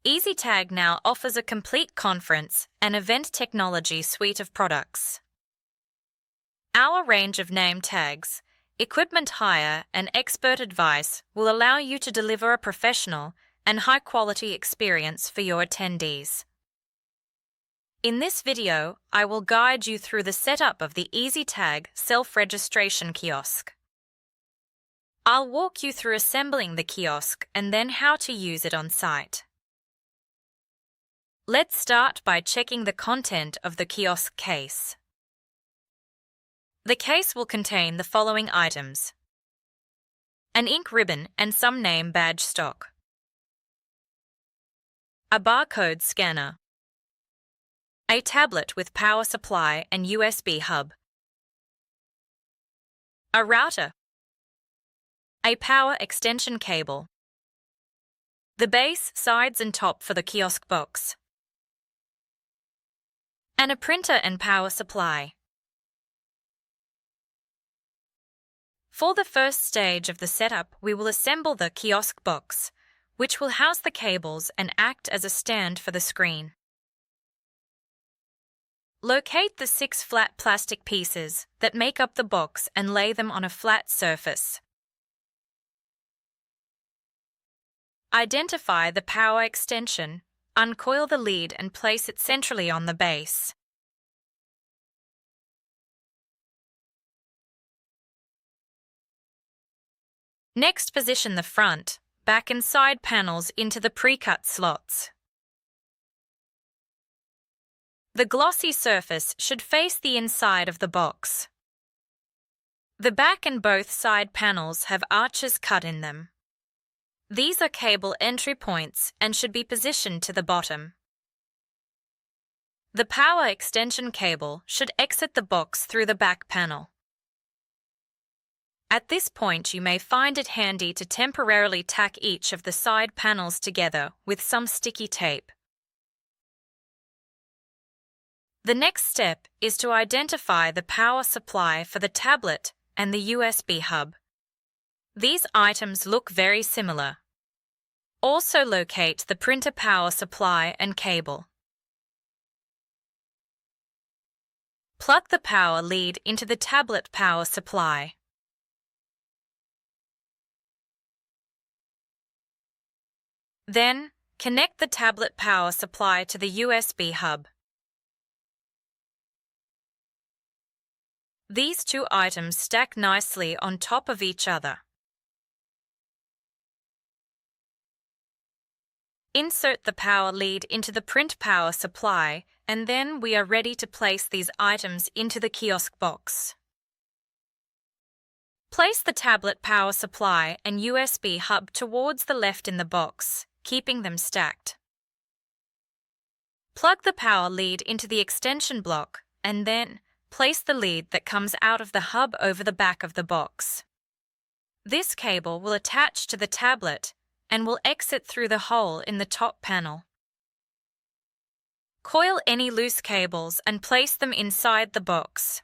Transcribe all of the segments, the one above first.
EziTag now offers a complete conference and event technology suite of products. Our range of name tags, equipment hire, and expert advice will allow you to deliver a professional and high-quality experience for your attendees. In this video, I will guide you through the setup of the EziTag self-registration kiosk. I'll walk you through assembling the kiosk and then how to use it on site. Let's start by checking the content of the kiosk case. The case will contain the following items: an ink ribbon and some name badge stock, a barcode scanner, a tablet with power supply and USB hub, a router, a power extension cable, the base, sides and top for the kiosk box, and a printer and power supply. For the first stage of the setup, we will assemble the kiosk box, which will house the cables and act as a stand for the screen. Locate the 6 flat plastic pieces that make up the box and lay them on a flat surface. Identify the power extension, uncoil the lead and place it centrally on the base. Next, position the front, back and side panels into the pre-cut slots. The glossy surface should face the inside of the box. The back and both side panels have arches cut in them. These are cable entry points and should be positioned to the bottom. The power extension cable should exit the box through the back panel. At this point, you may find it handy to temporarily tack each of the side panels together with some sticky tape. The next step is to identify the power supply for the tablet and the USB hub. These items look very similar. Also locate the printer power supply and cable. Plug the power lead into the tablet power supply. Then, connect the tablet power supply to the USB hub. These two items stack nicely on top of each other. Insert the power lead into the print power supply, and then we are ready to place these items into the kiosk box. Place the tablet power supply and USB hub towards the left in the box, keeping them stacked. Plug the power lead into the extension block and then place the lead that comes out of the hub over the back of the box. This cable will attach to the tablet and will exit through the hole in the top panel. Coil any loose cables and place them inside the box.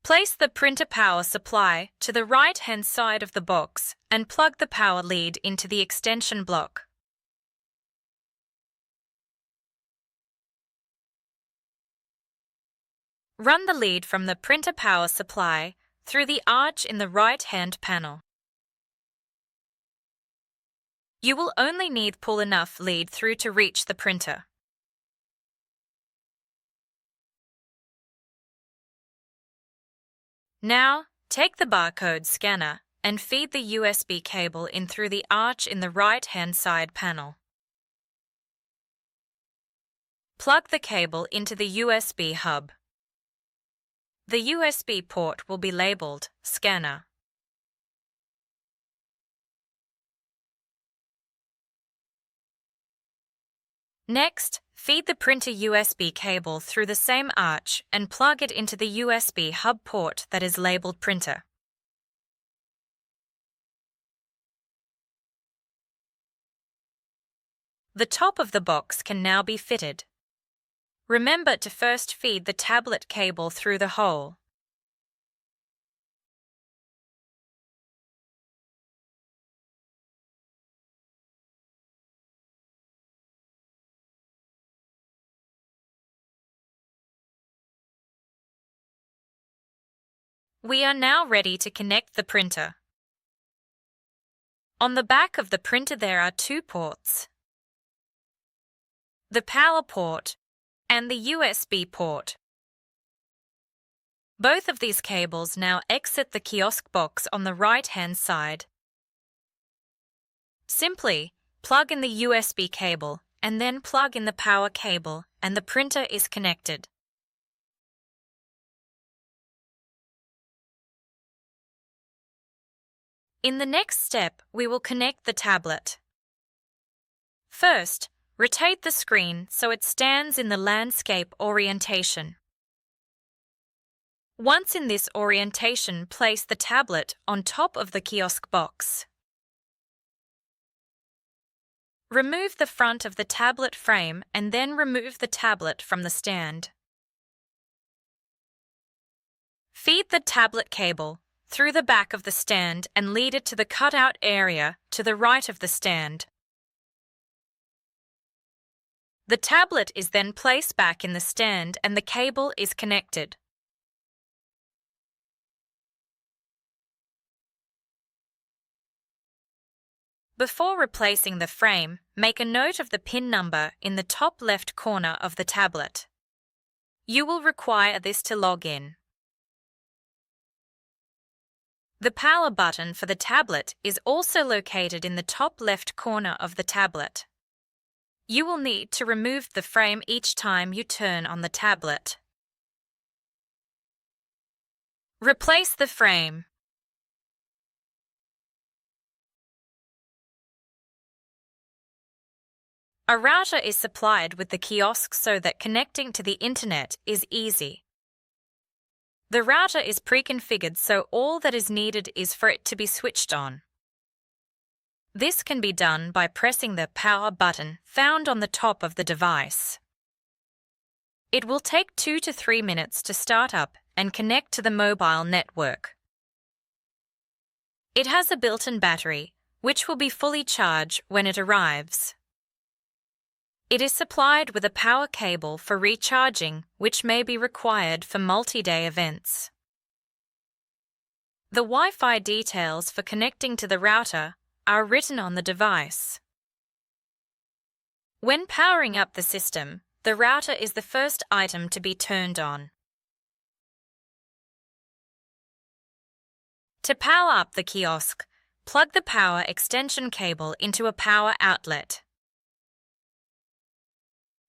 Place the printer power supply to the right-hand side of the box and plug the power lead into the extension block. Run the lead from the printer power supply through the arch in the right-hand panel. You will only need pull enough lead through to reach the printer. Now, take the barcode scanner and feed the USB cable in through the arch in the right-hand side panel. Plug the cable into the USB hub. The USB port will be labeled Scanner. Next, feed the printer USB cable through the same arch and plug it into the USB hub port that is labeled Printer. The top of the box can now be fitted. Remember to first feed the tablet cable through the hole. We are now ready to connect the printer. On the back of the printer there are two ports: the power port and the USB port. Both of these cables now exit the kiosk box on the right-hand side. Simply plug in the USB cable and then plug in the power cable, and the printer is connected. In the next step, we will connect the tablet. First, rotate the screen so it stands in the landscape orientation. Once in this orientation, place the tablet on top of the kiosk box. Remove the front of the tablet frame and then remove the tablet from the stand. Feed the tablet cable through the back of the stand and lead it to the cutout area to the right of the stand. The tablet is then placed back in the stand and the cable is connected. Before replacing the frame, make a note of the PIN number in the top left corner of the tablet. You will require this to log in. The power button for the tablet is also located in the top left corner of the tablet. You will need to remove the frame each time you turn on the tablet. Replace the frame. A router is supplied with the kiosk so that connecting to the internet is easy. The router is pre-configured so all that is needed is for it to be switched on. This can be done by pressing the power button found on the top of the device. It will take 2 to 3 minutes to start up and connect to the mobile network. It has a built-in battery, which will be fully charged when it arrives. It is supplied with a power cable for recharging, which may be required for multi-day events. The Wi-Fi details for connecting to the router are written on the device. When powering up the system, the router is the first item to be turned on. To power up the kiosk, plug the power extension cable into a power outlet.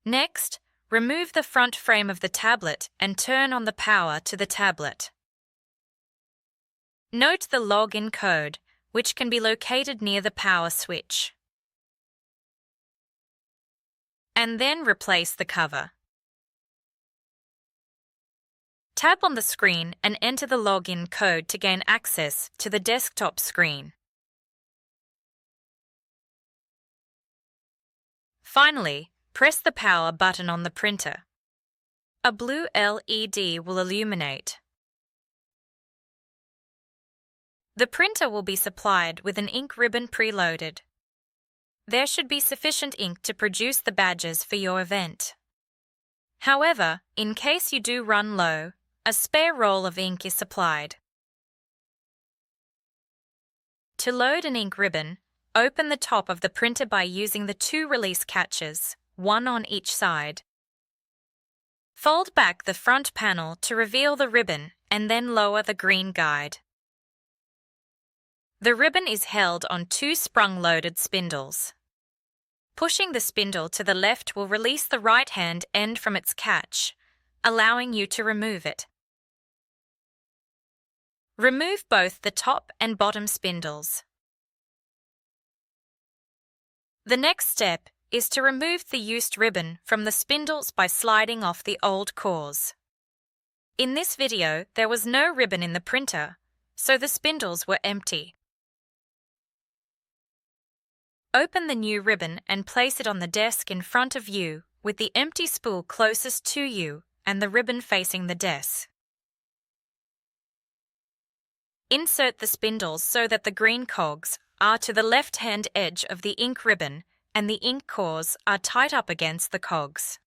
Next, remove the front frame of the tablet and turn on the power to the tablet. Note the login code, which can be located near the power switch. And then replace the cover. Tap on the screen and enter the login code to gain access to the desktop screen. Finally, press the power button on the printer. A blue LED will illuminate. The printer will be supplied with an ink ribbon preloaded. There should be sufficient ink to produce the badges for your event. However, in case you do run low, a spare roll of ink is supplied. To load an ink ribbon, open the top of the printer by using the 2 release catches, one on each side. Fold back the front panel to reveal the ribbon and then lower the green guide. The ribbon is held on 2 sprung-loaded spindles. Pushing the spindle to the left will release the right-hand end from its catch, allowing you to remove it. Remove both the top and bottom spindles. The next step is to remove the used ribbon from the spindles by sliding off the old cores. In this video, there was no ribbon in the printer, so the spindles were empty. Open the new ribbon and place it on the desk in front of you with the empty spool closest to you and the ribbon facing the desk. Insert the spindles so that the green cogs are to the left-hand edge of the ink ribbon and the ink cores are tight up against the cogs.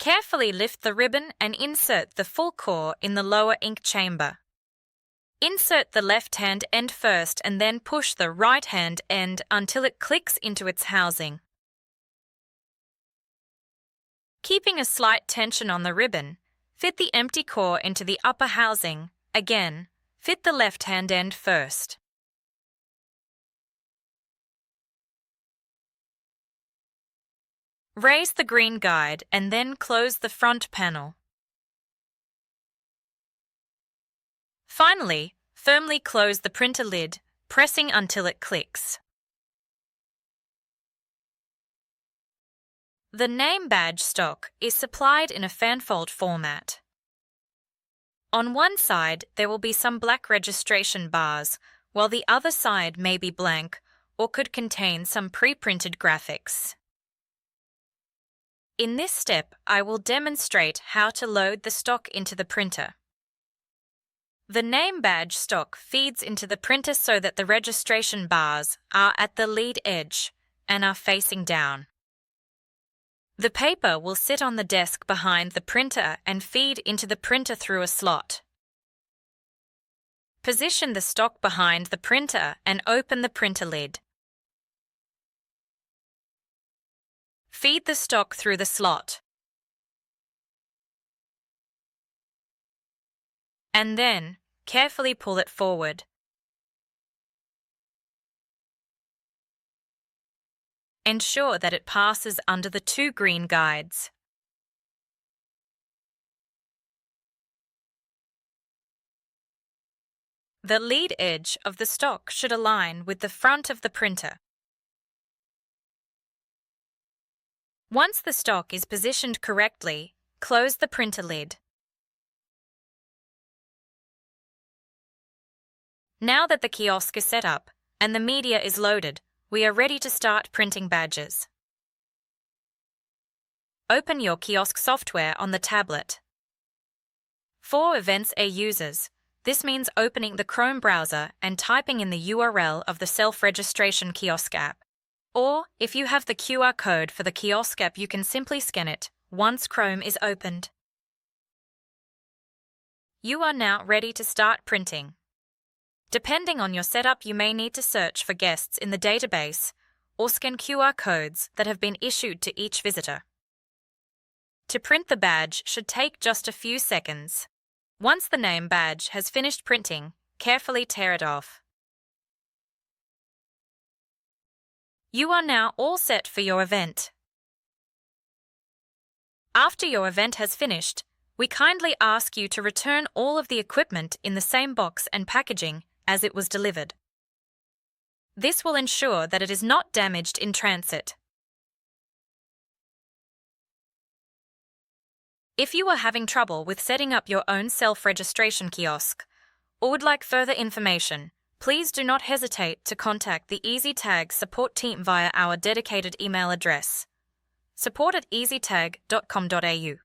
Carefully lift the ribbon and insert the full core in the lower ink chamber. Insert the left-hand end first and then push the right-hand end until it clicks into its housing. Keeping a slight tension on the ribbon, fit the empty core into the upper housing. Again, fit the left-hand end first. Raise the green guide and then close the front panel. Finally, firmly close the printer lid, pressing until it clicks. The name badge stock is supplied in a fanfold format. On one side, there will be some black registration bars, while the other side may be blank or could contain some pre-printed graphics. In this step, I will demonstrate how to load the stock into the printer. The name badge stock feeds into the printer so that the registration bars are at the lead edge and are facing down. The paper will sit on the desk behind the printer and feed into the printer through a slot. Position the stock behind the printer and open the printer lid. Feed the stock through the slot. And then, carefully pull it forward. Ensure that it passes under the two green guides. The lead edge of the stock should align with the front of the printer. Once the stock is positioned correctly, close the printer lid. Now that the kiosk is set up and the media is loaded, we are ready to start printing badges. Open your kiosk software on the tablet. For Events A users, this means opening the Chrome browser and typing in the URL of the self-registration kiosk app. Or, if you have the QR code for the kiosk app, you can simply scan it once Chrome is opened. You are now ready to start printing. Depending on your setup, you may need to search for guests in the database or scan QR codes that have been issued to each visitor. To print the badge should take just a few seconds. Once the name badge has finished printing, carefully tear it off. You are now all set for your event. After your event has finished, we kindly ask you to return all of the equipment in the same box and packaging as it was delivered. This will ensure that it is not damaged in transit. If you are having trouble with setting up your own self-registration kiosk or would like further information, please do not hesitate to contact the EziTag support team via our dedicated email address, support@ezitag.com.au.